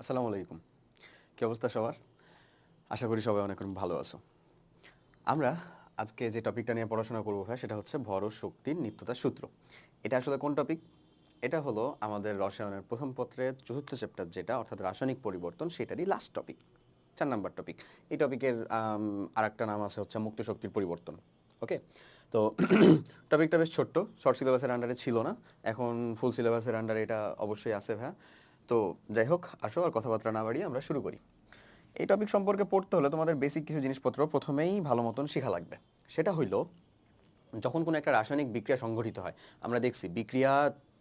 আসসালামু আলাইকুম। কি অবস্থা সবার? আশা করি সবাই অনেক ভালো আছো। আমরা আজকে যে টপিকটা নিয়ে পড়াশোনা করবো ভাই, সেটা হচ্ছে ভর ও শক্তির নিত্যতা সূত্র। এটা আসলে কোন টপিক? এটা হলো আমাদের রসায়নের প্রথম পত্রের চতুর্থ চ্যাপ্টার, যেটা অর্থাৎ রাসায়নিক পরিবর্তন, সেটারই লাস্ট টপিক, 4 নাম্বার টপিক। এই টপিকের আরেকটা নাম আছে হচ্ছে মুক্ত শক্তির পরিবর্তন। ওকে, তো টপিকটা বেশ ছোট্ট, শর্ট সিলেবাসের আন্ডারে ছিল না, এখন ফুল সিলেবাসের আন্ডারে এটা অবশ্যই আছে ভাই। তো যাই হোক, আসো আর কথাবার্তা না বাড়িয়ে আমরা শুরু করি। এই টপিক সম্পর্কে পড়তে হলে তোমাদের বেসিক কিছু জিনিসপত্র প্রথমেই ভালো মতন শেখা লাগবে। সেটা হইল, যখন কোনো একটা রাসায়নিক বিক্রিয়া সংঘটিত হয়, আমরা দেখছি বিক্রিয়া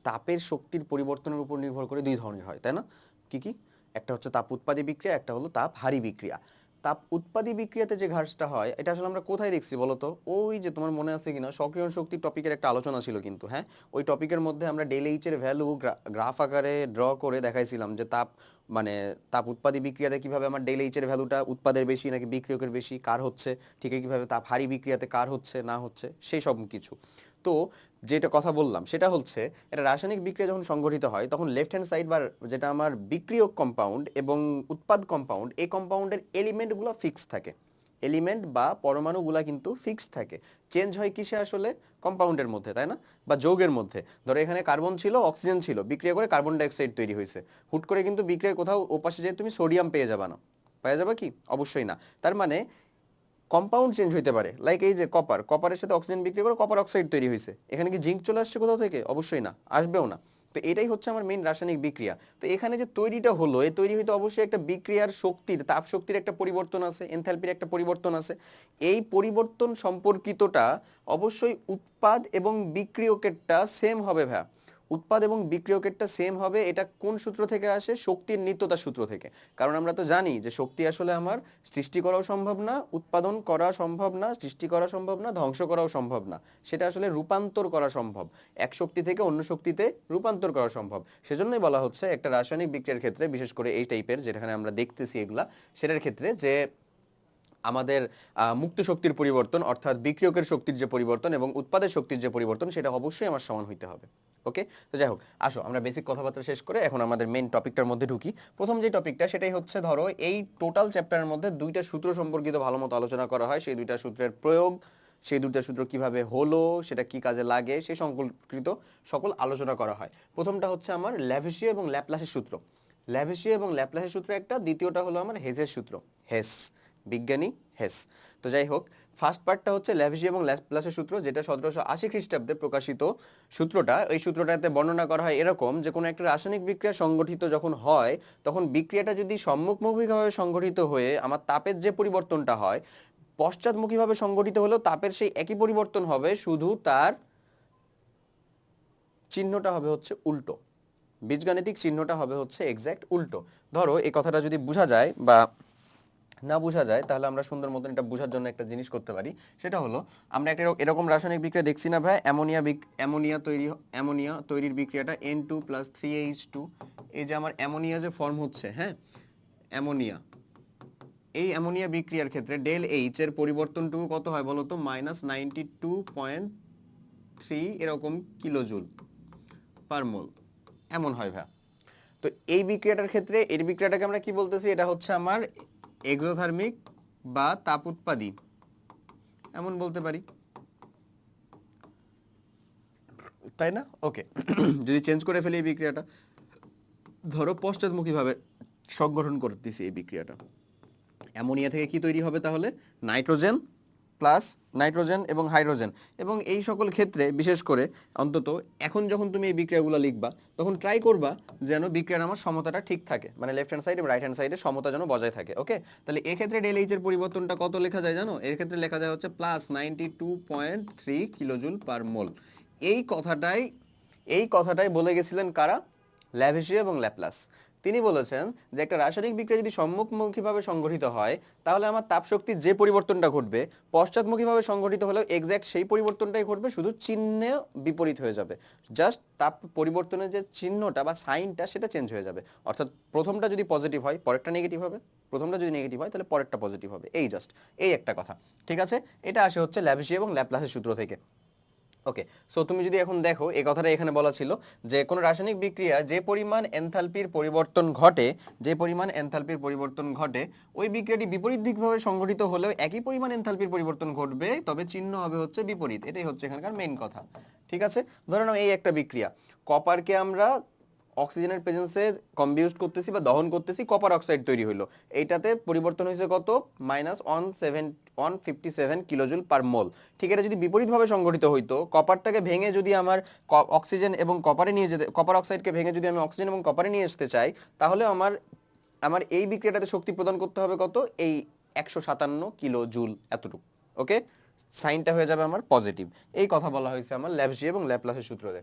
তাপের শক্তির পরিবর্তনের উপর নির্ভর করে দুই ধরনের হয়, তাই না? কি কি? একটা হচ্ছে তাপ উৎপাদী বিক্রিয়া, একটা হলো তাপ হারি বিক্রিয়া। তাপ উৎপাদী বিক্রিয়াতে যে ঘাসটা হয়, এটা আসলে আমরা কোথায় দেখছি বলো তো? ওই যে তোমার মনে আছে কিনা, সক্রিয়ণ শক্তি টপিকের একটা আলোচনা ছিল কিন্তু, হ্যাঁ, ওই টপিকের মধ্যে আমরা ডেল এইচ এর ভ্যালু গ্রাফ আকারে ড্র করে দেখাইছিলাম যে মানে তাপ উৎপাদী বিক্রিয়াতে কিভাবে আমার ডেল এইচ এর ভ্যালুটা উৎপাদের বেশি নাকি বিক্রিয়কের বেশি, কার হচ্ছে, ঠিক কিভাবে তাপ হারি বিক্রিয়াতে কার হচ্ছে না হচ্ছে, সেই সব কিছু। তো যেটা কথা বললাম সেটা হচ্ছে, এটা রাসায়নিক বিক্রিয়া যখন সংঘটিত হয়, তখন লেফট হ্যান্ড সাইড বা যেটা আমার বিক্রিয়ক কম্পাউন্ড এবং উৎপাদ কম্পাউন্ড, এই কম্পাউন্ডের এলিমেন্টগুলো ফিক্স থাকে। এলিমেন্ট বা পরমাণুগুলা কিন্তু ফিক্স থাকে। চেঞ্জ হয় কিসে আসলে? কম্পাউন্ডের মধ্যে, তাই না? বা যৌগের মধ্যে। ধরো এখানে কার্বন ছিল, অক্সিজেন ছিল, বিক্রিয়া করে কার্বন ডাইঅক্সাইড তৈরি হয়েছে। হুট করে কিন্তু বিক্রিয়ায় কোথাও ওপাশে যে তুমি সোডিয়াম পেয়ে যাবা না। পেয়ে যাবে কি? অবশ্যই না। তার মানে কম্পাউন্ড চেঞ্জ হইতে পারে, লাইক এই যে কপারের সাথে অক্সিজেন বিক্রি করে কপার অক্সাইড তৈরি হয়েছে। এখানে কি জিঙ্ক চলে আসছে কোথাও থেকে? অবশ্যই না, আসবেও না। তো এটাই হচ্ছে আমার মেইন রাসায়নিক বিক্রিয়া। তো এখানে যে তৈরিটা হলো, এই তৈরি হইতে অবশ্যই একটা বিক্রিয়ার শক্তির, তাপ শক্তির একটা পরিবর্তন আছে, এনথালপির একটা পরিবর্তন আছে। এই পরিবর্তন সম্পর্কিতটা অবশ্যই উৎপাদ এবং বিক্রিয়কেরটা সেম হবে ভাই। উৎপাদ এবং বিক্রিয়কেরটা সেম হবে। এটা কোন সূত্র থেকে আসে? শক্তির নিত্যতা সূত্র থেকে। কারণ আমরা তো জানি যে শক্তি আসলে আমার সৃষ্টি করাও সম্ভব না, উৎপাদন করা সম্ভব না, সৃষ্টি করা সম্ভব না, ধ্বংস করাও সম্ভব না। সেটা আসলে রূপান্তর করা সম্ভব, এক শক্তি থেকে অন্য শক্তিতে রূপান্তর করা সম্ভব। সেজন্যই বলা হচ্ছে একটা রাসায়নিক বিক্রিয়ার ক্ষেত্রে, বিশেষ করে এই টাইপের যেখানে আমরা দেখতেছি এগুলা, সেটার ক্ষেত্রে যে আমাদের মুক্ত শক্তির পরিবর্তন, অর্থাৎ বিক্রিয়কের শক্তির যে পরিবর্তন এবং উৎপাদের শক্তির যে পরিবর্তন, সেটা অবশ্যই আমার সমান হইতে হবে। ওকে, তো যাই হোক, আসো আমরা বেসিক কথাবার্তা শেষ করে এখন আমাদের মেইন টপিকটার মধ্যে ঢুকি। প্রথম যে টপিকটা, সেটাই হচ্ছে, ধরো এই টোটাল চ্যাপ্টারের মধ্যে দুইটা সূত্র সম্পর্কিত ভালো মতো আলোচনা করা হয়। সেই দুইটা সূত্রের প্রয়োগ, সেই দুইটা সূত্র কিভাবে হলো, সেটা কি কাজে লাগে, সেই সম্পর্কিত সকল আলোচনা করা হয়। প্রথমটা হচ্ছে আমার ল্যাভেসিয় এবং ল্যাপ্লাসের সূত্র। ল্যাভেসিয় এবং ল্যাপ্লাসের সূত্র একটা, দ্বিতীয়টা হলো আমার হেজের সূত্র। হেস, বিজ্ঞানী হেস। তো যাই হোক, ফার্স্ট পার্টটা হচ্ছে ল্যাভেসিয় এবং ল্যাপ্লাসের সূত্র, যেটা 1780 খ্রিস্টাব্দে প্রকাশিত সূত্রটা। এই সূত্রটাতে বর্ণনা করা হয় এরকম, যে কোনো একটা রাসায়নিক বিক্রিয়া সংগঠিত যখন হয়, তখন বিক্রিয়াটা যদি সম্মুখমুখীভাবে সংগঠিত হয়ে আমার তাপের যে পরিবর্তনটা হয়, পশ্চাৎমুখীভাবে সংগঠিত হলেও তাপের সেই একই পরিবর্তন হবে, শুধু তার চিহ্নটা হবে হচ্ছে উল্টো। বীজগাণিতিক চিহ্নটা হবে হচ্ছে এক্স্যাক্ট উল্টো। ধরো এই কথাটা যদি বোঝা যায় বা না বোঝা যায়, তাহলে আমরা সুন্দর মতন এটা বোঝার জন্য একটা জিনিস করতে পারি। সেটা হলো, আমরা একটা এরকম রাসায়নিক বিক্রিয়া দেখছি না ভাই, অ্যামোনিয়া তৈরির বিক্রিয়াটা N2+3H2। এই যে আমার অ্যামোনিয়া যে ফর্ম হচ্ছে, হ্যাঁ, অ্যামোনিয়া, এই অ্যামোনিয়া বিক্রিয়ার ক্ষেত্রে ডেল এইচ এর পরিবর্তনটুকু কত হয় বলতো? -92.3 এরকম কিলোজুল পার মোল, এমন হয় ভাই। তো এই বিক্রিয়াটার ক্ষেত্রে, এর বিক্রিয়াটাকে আমরা কি বলতেছি? এটা হচ্ছে আমার এক্সোথার্মিক বা তাপ উৎপাদী, এমন বলতে পারি, তাই না? ওকে, যদি চেঞ্জ করে ফেলি এই বিক্রিয়াটা, ধরো পশ্চাৎমুখীভাবে সংগঠন করতেছি এই বিক্রিয়াটা, অ্যামোনিয়া থেকে কি তৈরি হবে তাহলে? নাইট্রোজেন প্লাস নাইট্রোজেন এবং হাইড্রোজেন। এবং এই সকল ক্ষেত্রে বিশেষ করে, অন্তত এখন যখন তুমি এই বিক্রিয়াগুলো লিখবা, তখন ট্রাই করবা যেন বিক্রিয়ার আমার সমতাটা ঠিক থাকে, মানে লেফট হ্যান্ড সাইড এবং রাইট হ্যান্ড সাইডে সমতা যেন বজায় থাকে। ওকে, তাহলে এক্ষেত্রে ডেল এইচ এর পরিবর্তনটা কত লেখা যায় জানো? এর ক্ষেত্রে লেখা যায় হচ্ছে +92.3 কিলোজুল পার মোল। এই কথাটাই এই কথাটাই বলে গেছিলেন কারা? ল্যাভেসিয় এবং ল্যাপ্লাস। তিনি বলেছেন যে একটা রাসায়নিক বিক্রিয়া যদি সম্মুখমুখীভাবে সংগঠিত হয়, তাহলে আমার তাপশক্তির যে পরিবর্তনটা ঘটবে, পশ্চাৎমুখীভাবে সংগঠিত হলেও এক্স্যাক্ট সেই পরিবর্তনটাই ঘটবে, শুধু চিহ্নে বিপরীত হয়ে যাবে। জাস্ট তাপ পরিবর্তনের যে চিহ্নটা বা সাইনটা, সেটা চেঞ্জ হয়ে যাবে। অর্থাৎ প্রথমটা যদি পজিটিভ হয়, পরেরটা নেগেটিভ হবে, প্রথমটা যদি নেগেটিভ হয়, তাহলে পরেরটা পজিটিভ হবে। এই জাস্ট এই একটা কথা, ঠিক আছে? এটা আসে হচ্ছে ল্যাভেসিয় এবং ল্যাপ্লাসের সূত্র থেকে। ওকে, সো তুমি যদি এখন দেখো এই কথাটা এখানে বলা ছিল যে কোনো রাসায়নিক বিক্রিয়া যে পরিমাণ এনথালপির পরিবর্তন ঘটে, যে পরিমাণ এনথালপির পরিবর্তন ঘটে, ওই বিক্রিয়াটি বিপরীত দিকভাবে সংঘটিত হলেও একই পরিমাণ এনথালপির পরিবর্তন ঘটবে, তবে চিহ্ন হবে হচ্ছে বিপরীত। এটাই হচ্ছে এখানকার মেইন কথা। ঠিক আছে, ধরে নাও এই একটা বিক্রিয়া, কপারকে আমরা অক্সিজেনের প্রেজেন্সে কম্বিউজ করতেছি বা দহন করতেছি, কপার অক্সাইড তৈরি হলো। এইটাতে পরিবর্তন হয়েছে কত? -157 কিলোজুল পার মোল। ঠিক, এটা যদি বিপরীতভাবে সংঘটিত হইতো, কপারটাকে ভেঙে যদি আমার অক্সিজেন এবং কপারে নিয়ে যেতে, কপার অক্সাইডকে ভেঙে যদি আমি অক্সিজেন এবং কপারে নিয়ে আসতে চাই, তাহলে আমার আমার এই বিক্রিয়াটাতে শক্তি প্রদান করতে হবে কত? এই 157 কিলো জুল, এতটুকু। ওকে, সাইনটা হয়ে যাবে আমার পজিটিভ। এই কথা বলা হয়েছে আমার ল্যাবজিয়ে এবং ল্যাপ্লাসের সূত্রতে।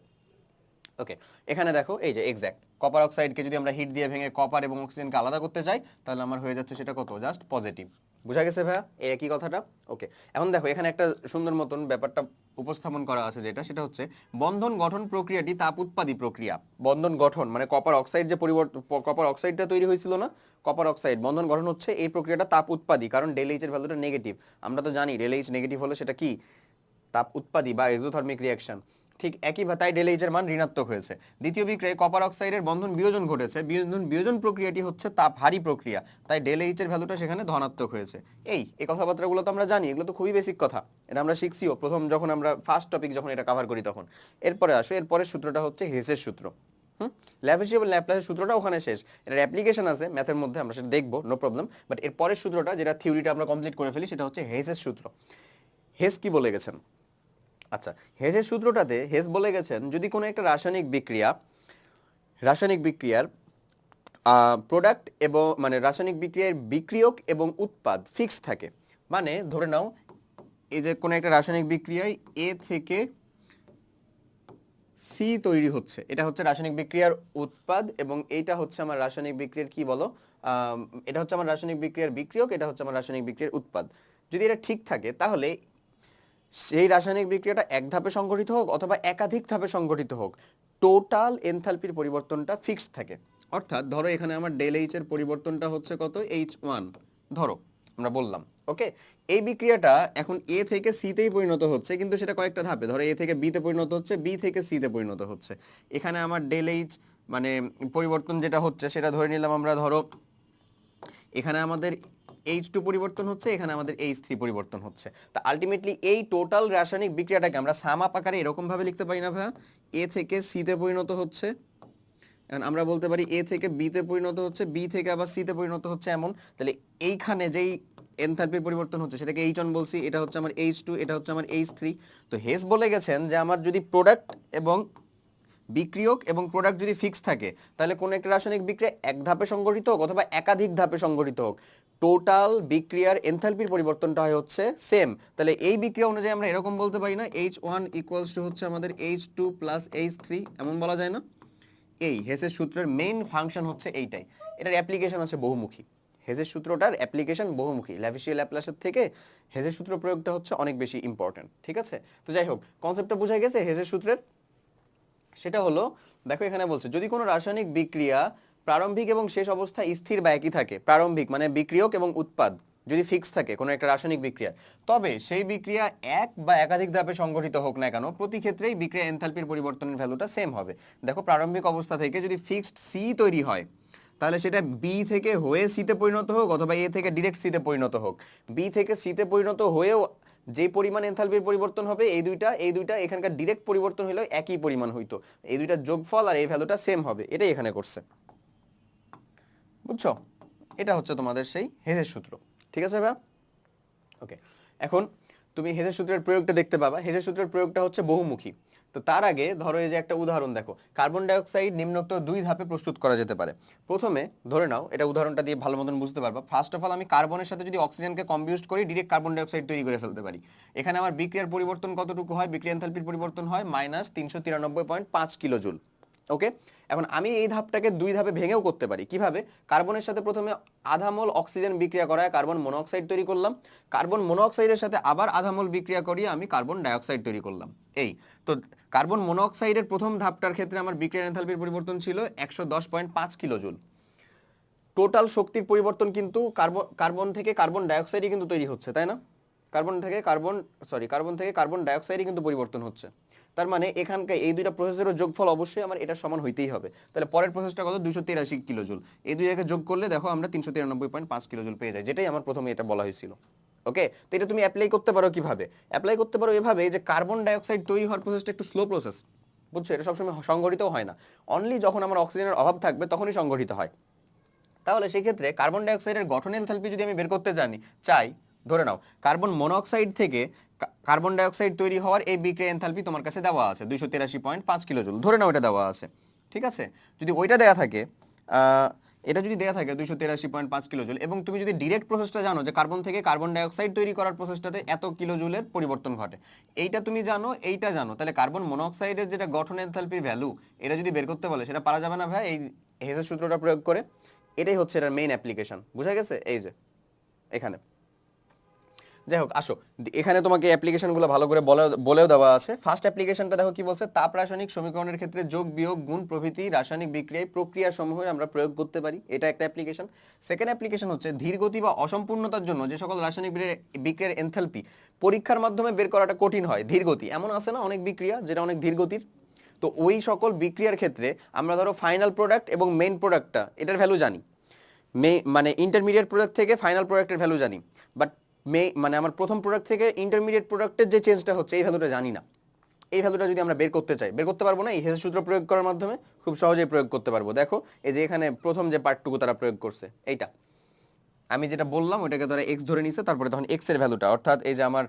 ওকে, এখানে দেখো এই যে এক্স্যাক্ট কপার অক্সাইডকে যদি আমরা হিট দিয়ে ভেঙে কপার এবং অক্সিজেনকে আলাদা করতে চাই, তাহলে আমার হয়ে যাচ্ছে সেটা কত? Just positive. বুঝা গেছে ভাইয়া এই একই কথাটা? ওকে, এখন দেখো এখানে একটা সুন্দর মতন ব্যাপারটা উপস্থাপন করা আছে, সেটা হচ্ছে বন্ধন গঠন প্রক্রিয়াটি তাপ উৎপাদী প্রক্রিয়া। বন্ধন গঠন মানে কপার অক্সাইড যে পরিবর্তন, কপার অক্সাইডটা তৈরি হয়েছিল না, কপার অক্সাইড বন্ধন গঠন হচ্ছে এই প্রক্রিয়াটা তাপ উৎপাদী, কারণ ডেল এইচ এর ভ্যালুটা নেগেটিভ। আমরা তো জানি ডেল এইচ নেগেটিভ হলে সেটা কি? তাপ উৎপাদী বা এক্সোথার্মিক রিঅ্যাকশন। ঠিক একইভাবে তাই ডেল এইচ এর মান ঋণাত্মক হয়েছে। দ্বিতীয় বিক্রিয়ায় কপার অক্সাইডের বন্ধন বিয়োজন ঘটেছে, বিয়োজন প্রক্রিয়াটি হচ্ছে তাপহারী প্রক্রিয়া, তাই ডেল এইচ এর ভ্যালুটা সেখানে ধনাত্মক হয়েছে। এই কথাবার্তাগুলো তো আমরা জানি, এগুলো তো খুবই বেসিক কথা, এটা আমরা শিখছিও প্রথম যখন আমরা ফার্স্ট টপিক যখন এটা কভার করি তখন। এরপরে আসো, এরপরের সূত্রটা হচ্ছে হেসের সূত্র। ল্যাপ্লাসিয়ান এবং ল্যাপ্লাসের সূত্রটা ওখানে শেষ, এটার অ্যাপ্লিকেশন আছে ম্যাথের মধ্যে, আমরা সেটা দেখবো, নো প্রবলেম। বাট এর পরের সূত্রটা যেটা থিওরিটা আমরা কমপ্লিট করে ফেলি, সেটা হচ্ছে হেসের সূত্র। হেস কি বলে গেছেন? আচ্ছা, হেসের সূত্রটাতে হেস বলে গেছেন যদি কোনো একটা রাসায়নিক বিক্রিয়ার প্রোডাক্ট এবং মানে রাসায়নিক বিক্রিয়ার বিক্রিয়ক এবং উৎপাদ ফিক্স থাকে, মানে ধরে নাও এই যে কোনো একটা রাসায়নিক বিক্রিয়ায় এ থেকে সি তৈরি হচ্ছে, এটা হচ্ছে রাসায়নিক বিক্রিয়ার উৎপাদ এবং এইটা হচ্ছে আমার রাসায়নিক বিক্রিয়ার কি বলো, এটা হচ্ছে আমার রাসায়নিক বিক্রিয়ার বিক্রিয়ক, এটা হচ্ছে আমার রাসায়নিক বিক্রিয়ার উৎপাদ। যদি এটা ঠিক থাকে তাহলে সেই রাসায়নিক বিক্রিয়াটা এক ধাপে সংঘটিত হোক অথবা একাধিক ধাপে সংঘটিত হোক, টোটাল এনথালপির পরিবর্তনটা ফিক্সড থাকে। অর্থাৎ ধরো এখানে আমার ডেল এইচ এর পরিবর্তনটা হচ্ছে কত? H1 ধরো আমরা বললাম। ওকে, এই বিক্রিয়াটা এখন এ থেকে সিতেই পরিণত হচ্ছে, কিন্তু সেটা কয়েকটা ধাপে, ধরো এ থেকে বিতে পরিণত হচ্ছে, বি থেকে সিতে পরিণত হচ্ছে। এখানে আমার ডেল এইচ মানে পরিবর্তন যেটা হচ্ছে সেটা ধরে নিলাম আমরা, ধরো এখানে আমাদের H2 পরিবর্তন হচ্ছে, এখানে আমাদের H3 পরিবর্তন হচ্ছে। তা আলটিমেটলি এই টোটাল রাসায়নিক বিক্রিয়াটাকে আমরা সাম আপ আকারে এরকম ভাবে লিখতে পারি না ভাইয়া? এ থেকে সিতে পরিণত হচ্ছে, এখন আমরা বলতে পারি এ থেকে বিতে পরিণত হচ্ছে, বি থেকে আবার সিতে পরিণত হচ্ছে, এমন। তাহলে এইখানে যেই এনথালপির পরিবর্তন হচ্ছে সেটাকে H1 বলছি, এটা হচ্ছে আমার H2, এটা হচ্ছে আমার H3। তো হেস বলে গেছেন যে আমার যদি প্রোডাক্ট এবং বিক্রিয়ক এবং প্রোডাক্ট যদি ফিক্স থাকে, তাহলে কোনো একটা রাসায়নিক বিক্রিয়া এক ধাপে সংঘটিত হোক অথবা একাধিক ধাপে সংঘটিত হোক, টোটাল বিক্রিয়ার এনথালপির পরিবর্তনটা হয় হচ্ছে সেম। তাহলে এই বিক্রিয়া অনুযায়ী আমরা এরকম বলতে পারি না H1 ইকুয়ালস টু হচ্ছে আমাদের H2 প্লাস H3, এমন বলা যায় না? এই হেসের সূত্রের মেইন ফাংশন হচ্ছে এইটাই, এটার অ্যাপ্লিকেশন আছে বহুমুখী। হেসের সূত্রটার অ্যাপ্লিকেশন বহুমুখী, ল্যাভিশিয়ার ল্যাপ্লাসের থেকে হেসের সূত্র প্রয়োগটা হচ্ছে অনেক বেশি ইম্পর্টেন্ট। ঠিক আছে, তো যাই হোক, কনসেপ্টটা বোঝা গেছে হেসের সূত্রের। সেটা হলো, দেখো এখানে বলছে যদি কোনো রাসায়নিক বিক্রিয়া প্রারম্ভিক এবং শেষ অবস্থায় স্থির বা একই থাকে, প্রারম্ভিক মানে বিক্রিয়ক এবং উৎপাদ যদি ফিক্স থাকে কোনো একটা রাসায়নিক বিক্রিয়া, তবে সেই বিক্রিয়া এক বা একাধিক ধাপে সংঘটিত হোক না কেন, প্রতি ক্ষেত্রেই বিক্রিয়া এনথালপির পরিবর্তনের ভ্যালুটা সেম হবে। দেখো প্রারম্ভিক অবস্থা থেকে যদি ফিক্সড সি তৈরি হয়, তাহলে সেটা বি থেকে হয়ে সিতে পরিণত হোক অথবা এ থেকে ডিরেক্ট সিতে পরিণত হোক, বি থেকে সিতে পরিণত হয়েও যে পরিমাণ এনথালপির পরিবর্তন হবে এই দুইটা এখানকার ডিরেক্ট পরিবর্তন হলেও একই পরিমাণ হইতো, এই দুইটার যোগফল আর এই ভ্যালুটা সেম হবে, এটাই এখানে করছে। বুঝছো? এটা হচ্ছে তোমাদের সেই হেসের সূত্র। ঠিক আছে ভাই? ওকে, এখন তুমি হেসের সূত্রের প্রয়োগটা দেখতে পাবা। হেসের সূত্রের প্রয়োগটা হচ্ছে বহুমুখী। তো তার আগে ধরো এই যে একটা উদাহরণ দেখো, কার্বন ডাইঅক্সাইড নিম্নোক্ত দুই ধাপে প্রস্তুত করা যেতে পারে। প্রথমে ধরে নাও, এটা উদাহরণটা দিয়ে ভালো মতন বুঝতে পারবা। ফার্স্ট অফ অল আমি কার্বনের সাথে যদি অক্সিজেনকে কম্বিউস্ট করি, ডিরেক্ট কার্বন ডাইঅক্সাইড তৈরি করে ফেলতে পারি। এখানে আমার বিক্রিয়ার পরিবর্তন কতটুকু হয়? বিক্রিয়া এনথালপির পরিবর্তন হয় -393.5 কিলোজুল। ওকে, এখন আমি এই ধাপটাকে দুই ধাপে ভেঙেও করতে পারি। কিভাবে? কার্বনের সাথে প্রথমে আধা মোল অক্সিজেন বিক্রিয়া করায় কার্বন মনোঅক্সাইড তৈরি করলাম, কার্বন মনোঅক্সাইডের সাথে আবার আধা মোল বিক্রিয়া করিয়ে আমি কার্বন ডাইঅক্সাইড তৈরি করলাম। এই তো কার্বন মনোঅক্সাইডের প্রথম ধাপটার ক্ষেত্রে আমার বিক্রিয়ার এনথালপির পরিবর্তন ছিল 110.5 কিলোজুল। টোটাল শক্তির পরিবর্তন কিন্তু কার্বন থেকে কার্বন ডাইঅক্সাইডই কিন্তু তৈরি হচ্ছে, তাই না? কার্বন থেকে কার্বন ডাইঅক্সাইডই কিন্তু পরিবর্তন হচ্ছে। তার মানে এখানকার এই দুইটা প্রসেসেরও যোগফল অবশ্যই আমার এটা সমান হইতেই হবে। তাহলে পরের প্রসেসটা কত? 283 কিলোজুল। এই দুই জায়গায় যোগ করলে দেখো আমরা 393.5 কিলোজুল পেয়ে যাই, যেটাই আমার প্রথমে এটা বলা হয়েছিল। ওকে, তো এটা তুমি অ্যাপ্লাই করতে পারো কিভাবে? অ্যাপ্লাই করতে পারো এভাবে যে কার্বন ডাইঅক্সাইড তৈরি হওয়ার প্রসেসটা একটু স্লো প্রসেস, বুঝছো? এটা সবসময় সংগঠিতও হয় না, অনলি যখন আমার অক্সিজেনের অভাব থাকবে তখনই সংগঠিত হয়। তাহলে সেই ক্ষেত্রে কার্বন ডাইঅক্সাইডের গঠন এনথালপি যদি আমি বের করতে চাই, ধরে নাও কার্বন মনোঅক্সাইড থেকে কার্বন ডাইঅক্সাইড তৈরি হওয়ার এই বিক্রিয়া এনথালপি তোমার কাছে দেওয়া আছে 283.5 কিলোজুল, ধরে নাও এটা দেওয়া আছে, ঠিক আছে? যদি ওইটা দেওয়া থাকে, এটা যদি দেওয়া থাকে 283.5 কিলোজুল, এবং তুমি যদি ডিরেক্ট প্রসেসটা জানো যে কার্বন থেকে কার্বন ডাইঅক্সাইড তৈরি করার প্রসেসটাতে এত কিলোজুলের পরিবর্তন ঘটে, এইটা তুমি জানো, এইটা জানো, তাহলে কার্বন মনোঅক্সাইডের যেটা গঠন এনথালপির ভ্যালু, এটা যদি বের করতে বলে সেটা পারা যাবে না ভাই এই হেজের সূত্রটা প্রয়োগ করে? এটাই হচ্ছে এটার মেইন অ্যাপ্লিকেশন, বুঝা গেছে? এই যে এখানে, যাই হোক আসো, এখানে তোমাকে অ্যাপ্লিকেশনগুলো ভালো করে বলেও দেওয়া আছে। ফার্স্ট অ্যাপ্লিকেশনটা দেখো কি বলছে, তাপ রাসায়নিক সমীকরণের ক্ষেত্রে যোগ বিয়োগ গুণ প্রভৃতি রাসায়নিক বিক্রিয়ায় প্রক্রিয়া সমূহ আমরা প্রয়োগ করতে পারি, এটা একটা অ্যাপ্লিকেশন। সেকেন্ড অ্যাপ্লিকেশন হচ্ছে ধীর গতি বা অসম্পূর্ণতার জন্য যে সকল রাসায়নিক বিক্রিয়ার এনথালপি পরীক্ষার মাধ্যমে বের করাটা কঠিন হয়, ধীর গতি এমন আছে না অনেক বিক্রিয়া যেটা অনেক ধীর গতির, তো ওই সকল বিক্রিয়ার ক্ষেত্রে আমরা ধরো ফাইনাল প্রোডাক্ট এবং মেইন প্রোডাক্টটা এটার ভ্যালু জানি, মানে ইন্টারমিডিয়েট প্রোডাক্ট থেকে ফাইনাল প্রোডাক্টের ভ্যালু জানি, বাট মানে আমার প্রথম প্রোডাক্ট থেকে ইন্টারমিডিয়েট প্রোডাক্টের যে চেঞ্জটা হচ্ছে এই ভ্যালুটা জানি না। এই ভ্যালুটা যদি আমরা বের করতে চাই, বের করতে পারবো না, এই হেজের সূত্র প্রয়োগ করার মাধ্যমে খুব সহজেই প্রয়োগ করতে পারবো। দেখো এই যে এখানে প্রথম যে পার্টটুকু তারা প্রয়োগ করছে, এইটা আমি যেটা বললাম ওইটাকে ধরে এক্স ধরে নিছে, তারপরে তখন এক্স এর ভ্যালুটা অর্থাৎ এই যে আমার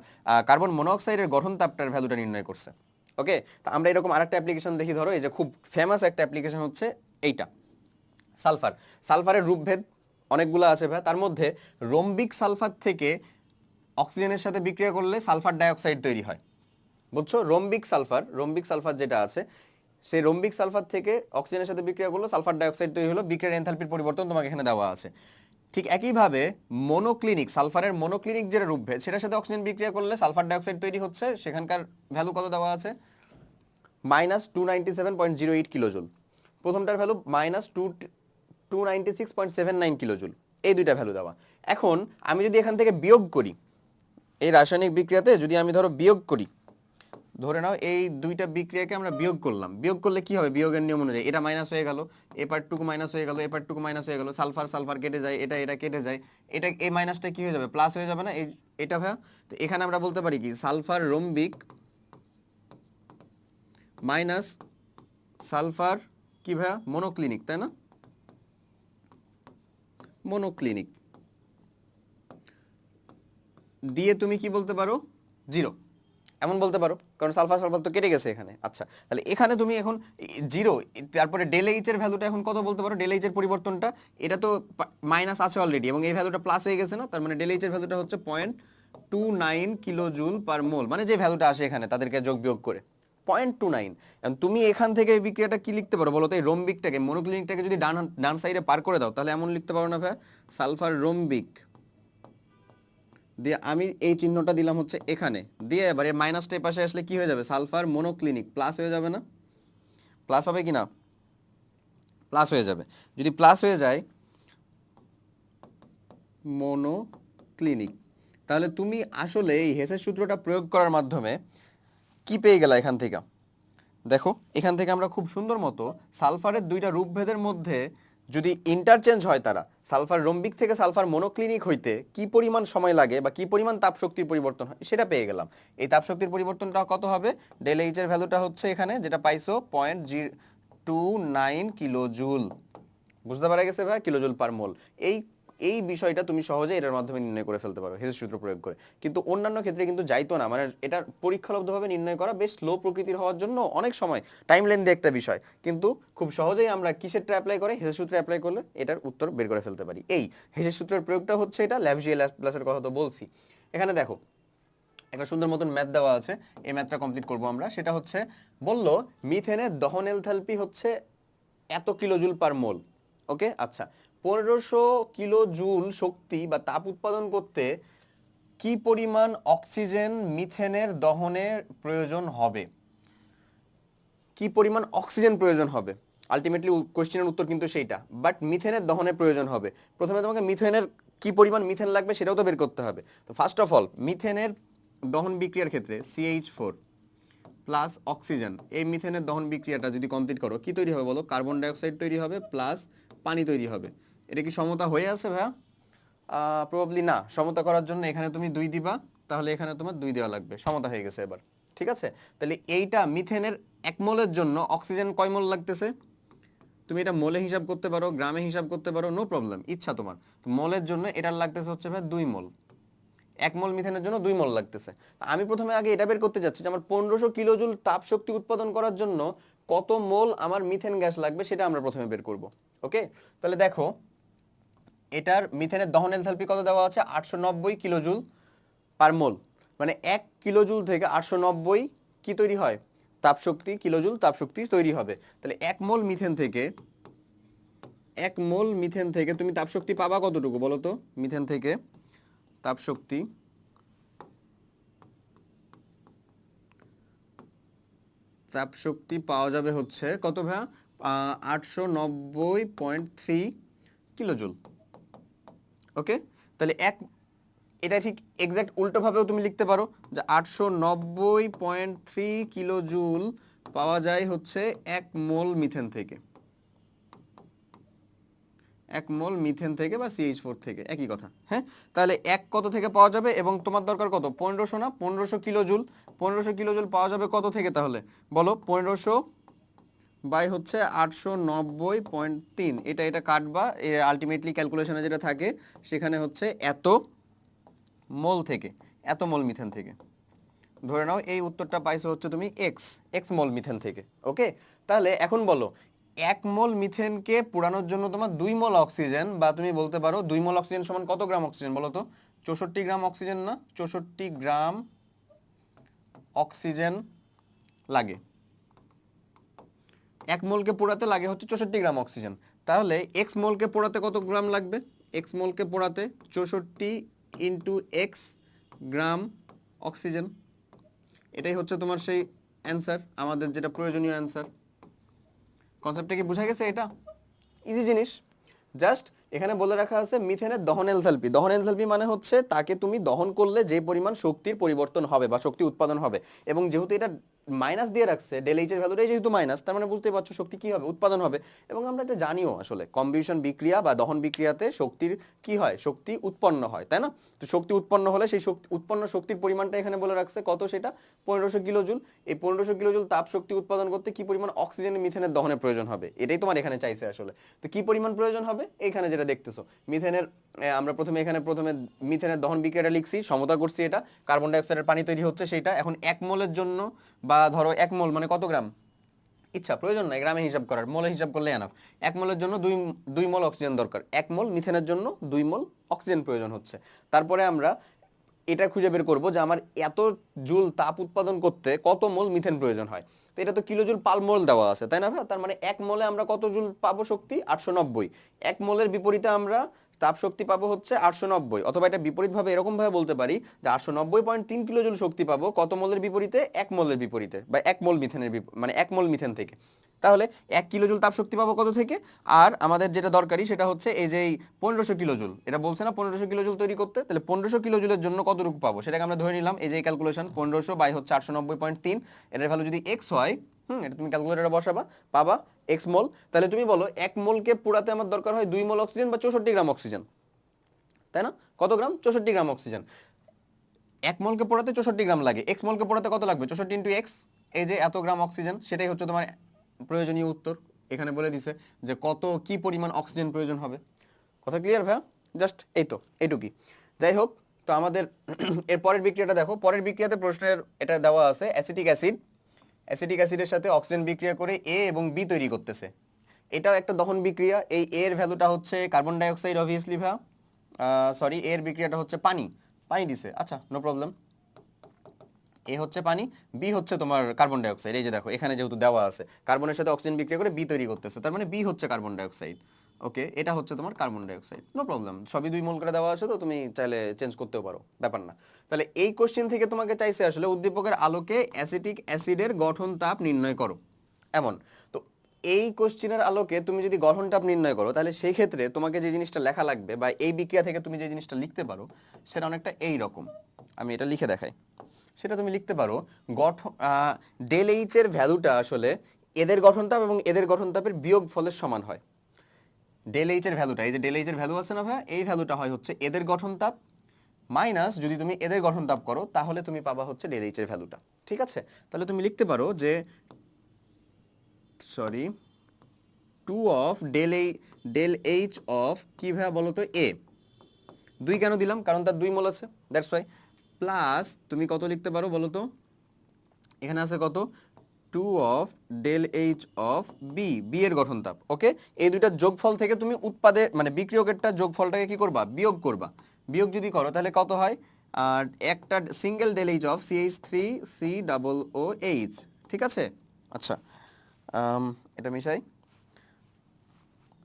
কার্বন মনোঅক্সাইডের গঠন তাপটার ভ্যালুটা নির্ণয় করছে। ওকে, তো আমরা এরকম আরেকটা অ্যাপ্লিকেশন দেখি, ধরো এই যে খুব ফেমাস একটা অ্যাপ্লিকেশন হচ্ছে এইটা সালফার। সালফারের রূপভেদ অনেকগুলো আছে ভাই, তার মধ্যে রোম্বিক সালফার থেকে অক্সিজেনের সাথে বিক্রিয়া করলে সালফার ডাইঅক্সাইড তৈরি হয়, বুঝছো? রোম্বিক সালফার যেটা আছে, সেই রোম্বিক সালফার থেকে অক্সিজেনের সাথে বিক্রিয়া করলে সালফার ডাইঅক্সাইড তৈরি হলো, বিক্রিয়ার এনথালপির পরিবর্তন তোমাকে এখানে দেওয়া আছে। ঠিক একইভাবে মনোক্লিনিক, সালফারের মনোক্লিনিক যেটা রূপভেদ, সেটার সাথে অক্সিজেন বিক্রিয়া করলে সালফার ডাইঅক্সাইড তৈরি হচ্ছে, সেখানকার ভ্যালু কত দেওয়া আছে? -297.08 কিলোজুল। প্রথমটার ভ্যালু -296.79 কিলোজুল, এই দুইটা ভ্যালু দেওয়া। এখন আমি যদি এখান থেকে বিয়োগ করি, এই রাসায়নিক বিক্রিয়াতে যদি আমি ধরো বিয়োগ করি, ধরে নাও এই দুইটা বিক্রিয়াকে আমরা বিয়োগ করলাম, বিয়োগ করলে কি হবে? বিয়োগের নিয়ম অনুযায়ী এটা মাইনাস হয়ে গেল, এ পার্টটুকু মাইনাস হয়ে গেল, এ পার্টটুকু মাইনাস হয়ে গেল, সালফার সালফার কেটে যায়, এটা কেটে যায়, এটা এই মাইনাসটা কি হয়ে যাবে? প্লাস হয়ে যাবে না? এটা ভাইয়া, তো এখানে আমরা বলতে পারি কি সালফার রোম্বিক মাইনাস সালফার কি ভাইয়া? মনোক্লিনিক, তাই না? মনোক্লিনিক দিয়ে তুমি কি বলতে পারো? জিরো, এমন বলতে পারো, কারণ সালফার সালফার তো কেটে গেছে এখানে। আচ্ছা, তাহলে এখানে তুমি এখন জিরো, তারপরে ডেল এইচ এর ভ্যালুটা এখন কত বলতে পারো? ডেল এইচ এর পরিবর্তনটা, এটা তো মাইনাস আছে অলরেডি এবং এই ভ্যালুটা প্লাস হয়ে গেছে না, তার মানে ডেল এইচ এর ভ্যালুটা হচ্ছে 0.29 কিলোজুল পার মোল, মানে যে ভ্যালুটা আসে এখানে তাদেরকে যোগ বিয়োগ করে 0.29। তুমি এখান থেকে এই বিক্রিয়াটা কি লিখতে পারো বলো তো? এই রোম্বিকটাকে, মনোক্লিনিকটাকে যদি ডান সাইডে পার করে দাও, তাহলে এমন লিখতে পারো না ভাই, সালফার রোম্বিক দিয়ে আমি এই চিহ্নটা দিলাম হচ্ছে এখানে, দিয়ে এবার এই মাইনাসটা এই পাশে আসলে কি হয়ে যাবে? সালফার মনোক্লিনিক প্লাস হয়ে যাবে না? প্লাস হবে কি না? প্লাস হয়ে যাবে। যদি প্লাস হয়ে যায় মনোক্লিনিক, তাহলে তুমি আসলে এই হেসের সূত্রটা প্রয়োগ করার মাধ্যমে কি পেয়ে গেলা এখান থেকে? দেখো এখান থেকে আমরা খুব সুন্দর মতো সালফারের দুইটা রূপভেদের মধ্যে যদি ইন্টারচেঞ্জ হয়, তারা সালফার রোম্বিক থেকে সালফার মনোক্লিনিক হইতে কি পরিমাণ সময় লাগে বা কি পরিমাণ তাপশক্তির পরিবর্তন হয় সেটা পেয়ে গেলাম। এই তাপশক্তির পরিবর্তনটা কত হবে? ডেল এইচ এর ভ্যালুটা হচ্ছে এখানে যেটা পাইছো 0.29 কিলোজুল, বুঝতে পারা গেছে ভাই? কিলোজুল পার মোল। এই বিষয়টা তুমি সহজে এটার মাধ্যমে নির্ণয় করে ফেলতে পারো হেসের সূত্র প্রয়োগ করে, কিন্তু অন্যান্য ক্ষেত্রে কিন্তু যাইতো না, মানে এটা পরীক্ষালব্ধভাবে নির্ণয় করা বেশ স্লো প্রকৃতির হওয়ার জন্য অনেক সময় টাইম লেন্থি একটা বিষয়, কিন্তু খুব সহজেই আমরা কিসেরটা অ্যাপ্লাই করে হেসের সূত্রে অ্যাপ্লাই করলে এটার উত্তর বের করে ফেলতে পারি। এই হেসের সূত্রের প্রয়োগটা হচ্ছে এটা, ল্যাভজিয়ে ল্যাপ্লাসের কথা তো বলছি। এখানে দেখো একটা সুন্দর মতন ম্যাথ দেওয়া আছে, এই ম্যাথটা কমপ্লিট করবো আমরা। সেটা হচ্ছে বললো মিথেনের দহন এনথালপি হচ্ছে এত কিলোজুল পার মোল। ওকে, আচ্ছা, 1500 কিলো জুল শক্তি বা তাপ উৎপাদন করতে কি পরিমাণ অক্সিজেন মিথেনের দহনে প্রয়োজন হবে? কি পরিমাণ অক্সিজেন প্রয়োজন হবে? আলটিমেটলি কোশ্চেনের উত্তর কিন্তু সেইটা, বাট মিথেনের দহনে প্রয়োজন হবে। প্রথমে তোমাকে মিথেনের কি পরিমাণ মিথেন লাগবে সেটাও তো বের করতে হবে। তো ফার্স্ট অফ অল মিথেনের দহন বিক্রিয়ার ক্ষেত্রে CH4 প্লাস অক্সিজেন, এই মিথেনের দহন বিক্রিয়াটা যদি কমপ্লিট করো, কি তৈরি হবে বলো? কার্বন ডাইঅক্সাইড তৈরি হবে প্লাস পানি তৈরি হবে। এটা কি সমতা হয়ে আছে ভাইয়া? প্রবাবলি না। সমতা করার জন্য এখানে তুমি 2 দিবা, তাহলে এখানে তোমার 2 দেওয়া লাগবে। সমতা হয়ে গেছে এবার, ঠিক আছে? তাহলে এইটা মিথেনের 1 মোলের জন্য অক্সিজেন কয় মোল লাগতেছে? তুমি এটা মোলে হিসাব করতে পারো, গ্রামে হিসাব করতে পারো, নো প্রবলেম, ইচ্ছা তোমার। মোলের জন্য এটার লাগতেছে হচ্ছে ভাই 2 মোল। 1 মোল মিথেনের জন্য 2 মোল লাগতেছে। আমি প্রথমে আগে এটা বের করতে যাচ্ছি যে আমার 1500 কিলোজুল তাপ শক্তি উৎপাদন করার জন্য কত মোল আমার মিথেন গ্যাস লাগবে, সেটা আমরা প্রথমে বের করব। ওকে, তাহলে দেখো এটার মিথেনের দহন এনথালপি কত দেওয়া আছে? 890 কিলোজুল পার মোল। মানে 1 কিলোজুল থেকে 890 কি তৈরি হয়? তাপশক্তি, কিলোজুল তাপশক্তি তৈরি হবে। তাহলে 1 মোল মিথেন থেকে তুমি তাপশক্তি পাবা কতটুকু বলো তো? মিথেন থেকে তাপশক্তি পাওয়া যাবে হচ্ছে কত ভাইয়া? 890.3 কিলোজুল। ওকে, তাহলে এটা ঠিক এক্সাক্ট উল্টোভাবেও তুমি লিখতে পারো যে 890.3 কিলোজুল পাওয়া যায় হচ্ছে 1 মোল মিথেন থেকে। 1 মোল মিথেন থেকে বা CH4 থেকে, একই কথা। হ্যাঁ, তাহলে কত থেকে পাওয়া যাবে? এবং তোমার দরকার কত? 1500 না, 1500 কিলোজুল। 1500 কিলোজুল পাওয়া যাবে কত থেকে তাহলে বলো? 1500 বাই হচ্ছে 890.3, এটা কাটবা, আলটিমেটলি ক্যালকুলেশনে যেটা থাকে সেখানে হচ্ছে এত মোল মিথেন থেকে। ধরে নাও এই উত্তরটা পাইছো হচ্ছে তুমি এক্স মোল মিথেন থেকে। ওকে, তাহলে এখন বলো 1 মোল মিথেনকে পোড়ানোর জন্য তোমার 2 মোল অক্সিজেন, বা তুমি বলতে পারো 2 মোল অক্সিজেন সমান কত গ্রাম অক্সিজেন বলো তো? 64 গ্রাম অক্সিজেন না? 64 গ্রাম অক্সিজেন লাগে। 1 মোলকে পোড়াতে লাগে হচ্ছে 64 গ্রাম অক্সিজেন। তাহলে এক্স মোলকে পোড়াতে কত গ্রাম লাগবে? এক্স মোলকে পোড়াতে 64 ইন্টু এক্স গ্রাম অক্সিজেন। এটাই হচ্ছে তোমার সেই অ্যান্সার, আমাদের যেটা প্রয়োজনীয় অ্যান্সার। কনসেপ্টটা কি বোঝা গেছে? এটা ইজি জিনিস। জাস্ট এখানে বলে রাখা আছে মিথেনের দহন এনথালপি। দহন এনথালপি মানে হচ্ছে তাকে তুমি দহন করলে যে পরিমাণ শক্তির পরিবর্তন হবে বা শক্তি উৎপাদন হবে। এবং যেহেতু এটা মাইনাস দিয়ে রাখছে, ডেল এইচ এর ভ্যালুটাই যেহেতু মাইনাস, তার মানে বুঝতেই পারছো শক্তি কি হবে? উৎপাদন হবে। এবং আমরা এটা জানিও আসলে কম্বিউশন বিক্রিয়া বা দহন বিক্রিয়াতে শক্তির কি হয়? শক্তি উৎপন্ন হয়, তাই না? তো শক্তি উৎপন্ন হলে সেই উৎপন্ন শক্তির পরিমাণটা এখানে বলে রাখছে কত? সেটা 1500 কিলোজুল। এই 1500 কিলোজুল তাপ শক্তি উৎপাদন করতে কি পরিমাণ অক্সিজেন মিথেনের দহনের প্রয়োজন হবে, এটাই তোমার এখানে চাইছে আসলে। তো কি পরিমাণ প্রয়োজন হবে এখানে যেটা দেখতেছো মিথেনের, আমরা প্রথমে মিথেনের দহন বিক্রিয়াটা লিখছি, সমতা করছি, এটা কার্বন ডাইঅক্সাইডের পানি তৈরি হচ্ছে সেইটা। এখন 1 মোলের জন্য, বা ধরো 1 মোল মানে কত গ্রাম, ইচ্ছা, প্রয়োজন নাই গ্রামে হিসাব করার, মোলে হিসাব করলে এনাফ। 1 মোলের জন্য 2 মোল অক্সিজেন দরকার। 1 মোল মিথেনের জন্য 2 মোল অক্সিজেন প্রয়োজন হচ্ছে। তারপরে আমরা এটা খুঁজে বের করব যে আমার এত জুল তাপ উৎপাদন করতে কত মোল মিথেন প্রয়োজন হয়। তো এটা তো কিলোজুল পার মোল দেওয়া আছে, তাই না ভাই? তার মানে 1 মোলে আমরা কত জুল পাবো শক্তি? 890। 1 মোলের বিপরীতে আমরা তাপ শক্তি পাবো হচ্ছে 890, অথবা এটা বিপরীতভাবে এরকম ভাবে বলতে পারি যে 890.3 কিলোজুল শক্তি পাবো কত মোলের বিপরীতে? 1 মোলের বিপরীতে, বা 1 মোল মিথেনের মানে 1 মোল মিথেন থেকে। তাহলে 1 কিলোজুল তাপ শক্তি পাবো কত থেকে? আর আমাদের যেটা দরকারি সেটা হচ্ছে এই যে 1500 কিলোজুল, এটা বলছে না 1500 কিলোজুল তৈরি করতে। তাহলে 1500 কিলোজুলের জন্য কতটুকু পাবো সেটাকে আমরা ধরে নিলাম। এই যে ক্যালকুলেশন 1500 বাই হচ্ছে 890.3, এটার ভ্যালু যদি এক্স হয়, এটা তুমি ক্যালকুলেটরে বসাবা, পাবা এক্স মোল। তাহলে তুমি বলো 1 মোলকে পোড়াতে আমার দরকার হয় 2 মোল অক্সিজেন বা 64 গ্রাম অক্সিজেন, তাই না? কত গ্রাম? 64 গ্রাম অক্সিজেন। 1 মোলকে পোড়াতে 64 গ্রাম লাগে, এক্স মোলকে পোড়াতে কত লাগবে? 64 ইন্টু এক্স, এই যে এত গ্রাম অক্সিজেন, সেটাই হচ্ছে তোমার প্রয়োজনীয় উত্তর। এখানে বলে দিছে যে কত কি পরিমাণ অক্সিজেন প্রয়োজন হবে। কথা ক্লিয়ার ভাইয়া? জাস্ট এইটুকুই। যাই হোক, তো আমাদের এর পরের বিক্রিয়াটা দেখো। পরের বিক্রিয়াতে প্রশ্নের এটা দেওয়া আছে অ্যাসিটিক অ্যাসিডের সাথে অক্সিজেন বিক্রিয়া করে এ এবং বি তৈরি করতেছে। এটাও একটা দহন বিক্রিয়া। এই এর ভ্যালুটা হচ্ছে কার্বন ডাইঅক্সাইড, অবভিয়াসলি ভাইয়া, সরি, এর বিক্রিয়াটা হচ্ছে পানি দিছে, আচ্ছা নো প্রবলেম। এ হচ্ছে পানি, বি হচ্ছে তোমার কার্বন ডাইঅক্সাইড। এই যে দেখো এখানে যেহেতু দেওয়া আছে কার্বনের সাথে অক্সিজেন বিক্রিয়া করে বি তৈরি করতেছে, তার মানে বি হচ্ছে কার্বন ডাইঅক্সাইড। ওকে, এটা হচ্ছে তোমার কার্বন ডাইঅক্সাইড, নো প্রবলেম। সবই 2 মোল করে দেওয়া আছে, তো তুমি চাইলে চেঞ্জ করতেও পারো, ব্যাপার না। তাহলে এই কোশ্চেন থেকে তোমাকে চাইছে আসলে উদ্দীপকের আলোকে অ্যাসিটিক অ্যাসিডের গঠন তাপ নির্ণয় করো, এমন। তো এই কোশ্চেনের আলোকে তুমি যদি গঠন তাপ নির্ণয় করো, তাহলে সেই ক্ষেত্রে তোমাকে যে জিনিসটা লেখা লাগবে বা এই বিক্রিয়া থেকে তুমি যে জিনিসটা লিখতে পারো সেটা অনেকটা এই রকম। আমি এটা লিখে দেখাই। সেটা তুমি লিখতে পারো ডেল এইচ এর ভ্যালুটা আসলে এদের গঠন তাপ এবং এদের গঠন তাপের বিয়োগ ফলের সমান হয়। ডেল এইচ এর ভ্যালুটা, এই যে ডেল এইচ এর ভ্যালু আছে না ভাই, এই ভ্যালুটা হয় হচ্ছে এদের গঠন তাপ মাইনাস যদি তুমি এদের গঠন তাপ করো তাহলে তুমি পাবা হচ্ছে ডেল এইচ এর ভ্যালুটা। ঠিক আছে, তাহলে তুমি লিখতে পারো যে sorry 2 of del H of কি ভাইয়া বলো তো এ, 2 কেন দিলাম, কারণ তার 2 মোল আছে, দ্যাটস ওয়াই। প্লাস তুমি কত লিখতে পারো বলো তো, এখানে আছে কত 2 of del H of B, B এর গঠন তাপ। ওকে, এই দুইটার যোগফল থেকে তুমি উৎপাদে মানে বিক্রিয়কেরটা যোগফলটাকে কি করবা, বিয়োগ করবা। বিয়োগ যদি করো তাহলে কত হয়, আর একটা single del H of CH3COOH। ঠিক আছে, আচ্ছা এটা মিশাই,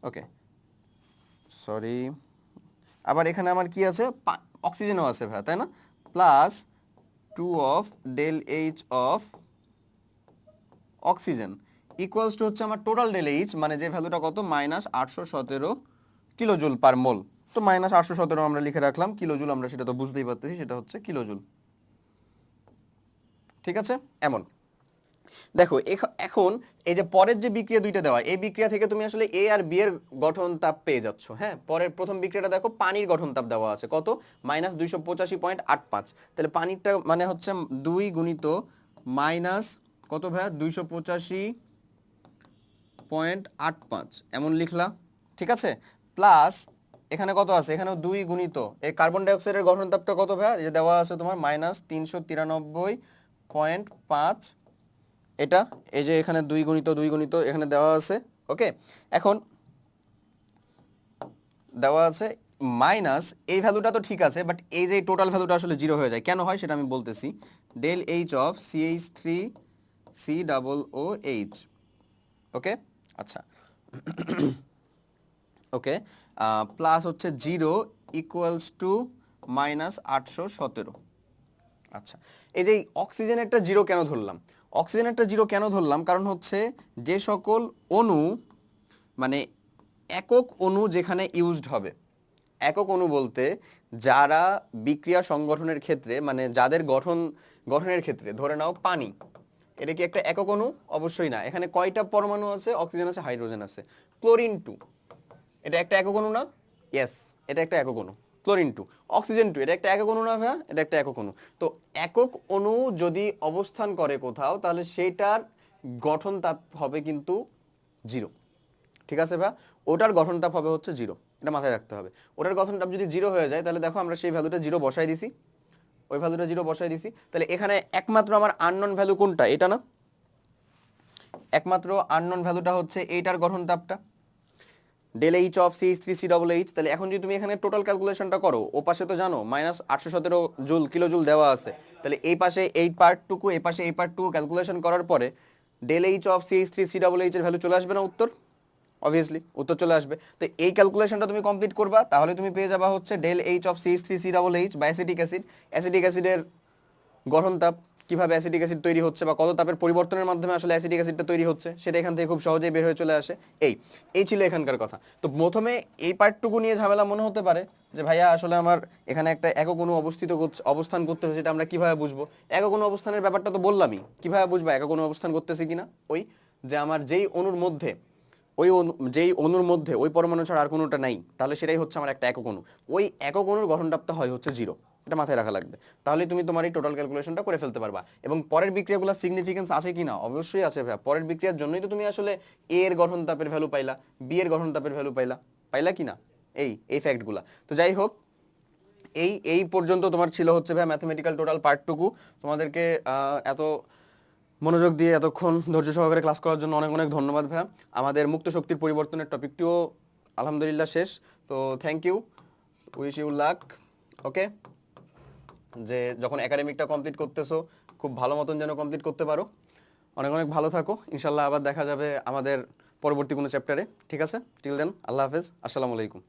ওকে সরি, আবার এখানে আমার কি আছে, অক্সিজেনও আছে ভাই, তাই না, plus 2 of del H of oxygen equals to হচ্ছে আমার টোটাল ডেল এইচ, মানে যে ভ্যালুটা কত -817 কিলোজুল পার মোল। তো -817 আমরা লিখে রাখলাম, কিলোজুল আমরা সেটা তো বুঝতেই পারতেছি, সেটা হচ্ছে কিলোজুল। ঠিক আছে, এমন দেখো এখন এই যে পরের যে বিক্রিয়া দুইটা দেওয়া, এই বিক্রিয়া থেকে তুমি আসলে এ আর বি এর গঠন তাপ পেয়ে যাচ্ছ। হ্যাঁ, পরের প্রথম বিক্রিয়াটা দেখো, পানির গঠন তাপ দেওয়া আছে কত -285.85। তাহলে পানিরটা মানে হচ্ছে 2 গুণিত মাইনাস কত ভাইয়া 285.85 এমন লিখলা। ঠিক আছে, প্লাস এখানে কত আছে, এখানেও 2 গুণিত এই কার্বন ডাইঅক্সাইডের গঠন তাপটা কত ভাইয়া, যে দেওয়া আছে তোমার -393.5, এটা এই যে এখানে 2 গুণিত এখানে দেওয়া আছে। ওকে, এখন দেওয়া আছে মাইনাস এই ভ্যালুটা তো ঠিক আছে, বাট এই যে টোটাল ভ্যালুটা আসলে 0 হয়ে যায়, কেন হয় সেটা আমি বলতেছি। Del H of CH3COOH। ওকে, আচ্ছা ওকে, প্লাস হচ্ছে 0 ইকুয়ালস টু -817। আচ্ছা, এই যে অক্সিজেনেরটা 0 কেন ধরলাম, অক্সিজেনেরটা 0 কেন ধরলাম, কারণ হচ্ছে যে সকল অণু মানে একক অণু যেখানে ইউজড হবে, একক অণু বলতে যারা বিক্রিয়া সংগঠনের ক্ষেত্রে মানে যাদের গঠনের ক্ষেত্রে, ধরে নাও পানি, এটা কি একটা একক অণু? অবশ্যই না। এখানে কয়টা পরমাণু আছে, অক্সিজেন আছে, হাইড্রোজেন আছে। ক্লোরিন 2 এটা একটা একক অণু না? ইয়েস, এটা একটা একক অণু। ক্লোরিন 2, অক্সিজেন 2 এটা একটা একক অণু না ভাইয়া? এটা একটা একক অণু। তো একক অণু যদি অবস্থান করে কোথাও, তাহলে সেইটার গঠন তাপ হবে কিন্তু 0। ঠিক আছে ভাইয়া, ওটার গঠন তাপ হবে হচ্ছে 0, এটা মাথায় রাখতে হবে। ওটার গঠন তাপ যদি 0 হয়ে যায়, তাহলে দেখো আমরা সেই ভ্যালুটা 0 বসাই দিছি, ওই ভ্যালুটা 0 বসাই দিছি। তাহলে এখানে একমাত্র আমার আননোন ভ্যালু কোনটা, এটা না? একমাত্র আননোন ভ্যালুটা হচ্ছে এইটার গঠন তাপটা ডেল এইচ অফ CH3COOH। তাহলে এখন যদি তুমি এখানে টোটাল ক্যালকুলেশনটা করো, ও পাশে তো জানো -817 জুল কিলোজুল দেওয়া আছে, তাহলে এই পাশে এই পার্টটুকু, এই পাশে এই পার্টটুকু ক্যালকুলেশন করার পরে ডেল এইচ অফ CH3COOH এর ভ্যালু চলে আসবে না উত্তর? অবভিয়াসলি উত্তর চলে আসবে। তো এই ক্যালকুলেশনটা তুমি কমপ্লিট করবা, তাহলে তুমি পেয়ে যাবা হচ্ছে ডেল এইচ অফ CH3COOH বা অ্যাসিটিক অ্যাসিড। অ্যাসিটিক অ্যাসিডের গঠন তাপ, কিভাবে অ্যাসিটিক অ্যাসিড তৈরি হচ্ছে বা কত তাপের পরিবর্তনের মাধ্যমে আসলে অ্যাসিটিক অ্যাসিডটা তৈরি হচ্ছে, সেটা এখান থেকে খুব সহজেই বের হয়ে চলে আসে। এই ছিল এখানকার কথা। তো প্রথমে এই পার্টটুকু নিয়ে ঝামেলা মনে হতে পারে যে ভাইয়া আসলে আমার এখানে একটা একক অণু অবস্থান করতেছে, সেটা আমরা কিভাবে বুঝবো? একক অণু অবস্থানের ব্যাপারটা তো বললামই, কিভাবে বুঝবো একক অণু অবস্থান করতেছে কিনা? ওই যে আমার যেই অণুর মধ্যে ওই পরমাণু ছাড়া আর কোনোটা নাই, তাহলে সেটাই হচ্ছে আমার একটা একক অণু। ওই একক অণুর গঠন তাপটা হয় হচ্ছে 0, এটা মাথায় রাখা লাগবে। তাহলে তুমি তোমার এই টোটাল ক্যালকুলেশনটা করে ফেলতে পারবা। এবং পরের বিক্রিয়াগুলোর সিগনিফিকেন্স আছে কিনা? অবশ্যই আছে ভাইয়া। পরের বিক্রিয়ার জন্যই তো তুমি আসলে এ এর গঠন তাপের ভ্যালু পাইলা, বি এর গঠন তাপের ভ্যালু পাইলা কিনা, এই ফ্যাক্টগুলা। তো যাই হোক, এই পর্যন্ত তোমার ছিল হচ্ছে ভাইয়া ম্যাথমেটিক্যাল টোটাল পার্টটুকু। তোমাদেরকে এত মনোযোগ দিয়ে এতক্ষণ ধৈর্য সহকারে ক্লাস করার জন্য অনেক অনেক ধন্যবাদ ভাইয়া। আমাদের মুক্ত শক্তির পরিবর্তনের টপিকটিও আলহামদুলিল্লাহ শেষ। তো thank you, wish you luck. Okay, যে যখন একাডেমিকটা কমপ্লিট করতেছো, খুব ভালো মতন যেন কমপ্লিট করতে পারো। অনেক অনেক ভালো থাকো, ইনশাল্লাহ আবার দেখা যাবে আমাদের পরবর্তী কোনো চ্যাপ্টারে। ঠিক আছে, টিল দেন আল্লাহ হাফেজ, আসসালামু আলাইকুম।